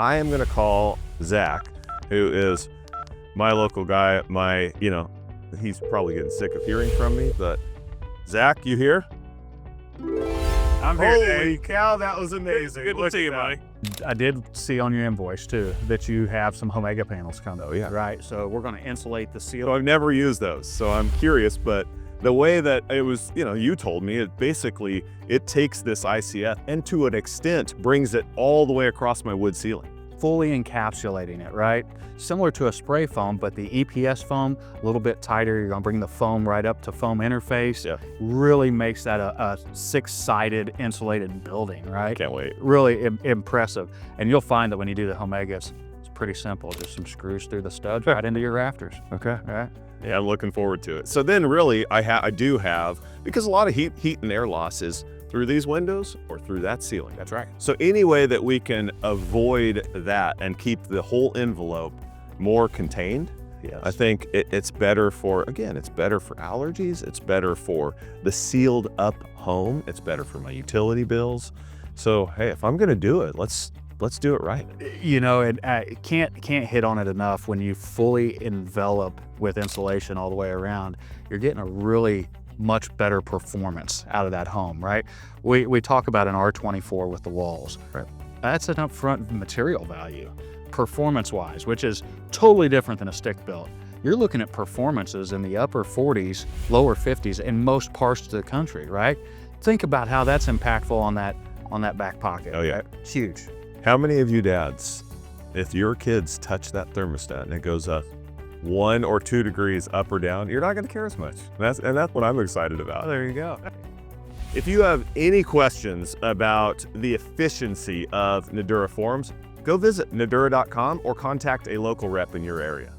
I am gonna call Zach, who is my local guy. He's probably getting sick of hearing from me, but Zach, you here? I'm here. Holy cow, that was amazing. Good to see you, buddy. I did see on your invoice too that you have some Homega panels coming. Oh, yeah. Right. So we're going to insulate the So ceiling. I've never used those, so I'm curious, but the way that it was, you told me, it takes this ICF and to an extent brings it all the way across my wood ceiling. Fully encapsulating it, right? Similar to a spray foam, but the EPS foam, a little bit tighter. You're gonna bring the foam right up to foam interface. Yeah. Really makes that a six-sided insulated building, right? Can't wait. Really impressive. And you'll find that when you do the Homegas, it's pretty simple. Just some screws through the studs right into your rafters. Okay. All right. Yeah, I'm looking forward to it. So then really, I do have, because a lot of heat and air loss is through these windows or through that ceiling. That's right. So any way that we can avoid that and keep the whole envelope more contained, Yes. I think it's better for, again, it's better for allergies. It's better for the sealed up home. It's better for my utility bills. So, hey, if I'm gonna do it, let's do it right. And can't hit on it enough. When you fully envelop with insulation all the way around, you're getting a really much better performance out of that home, right? We talk about an R24 with the walls. Right. That's an upfront material value, performance-wise, which is totally different than a stick built. You're looking at performances in the upper 40s, lower 50s in most parts of the country, right? Think about how that's impactful on that back pocket. Oh, yeah. Right? It's huge. How many of you dads, if your kids touch that thermostat and it goes up 1 or 2 degrees up or down, you're not gonna care as much. That's what I'm excited about. There you go. If you have any questions about the efficiency of Nudura forms, go visit Nudura.com or contact a local rep in your area.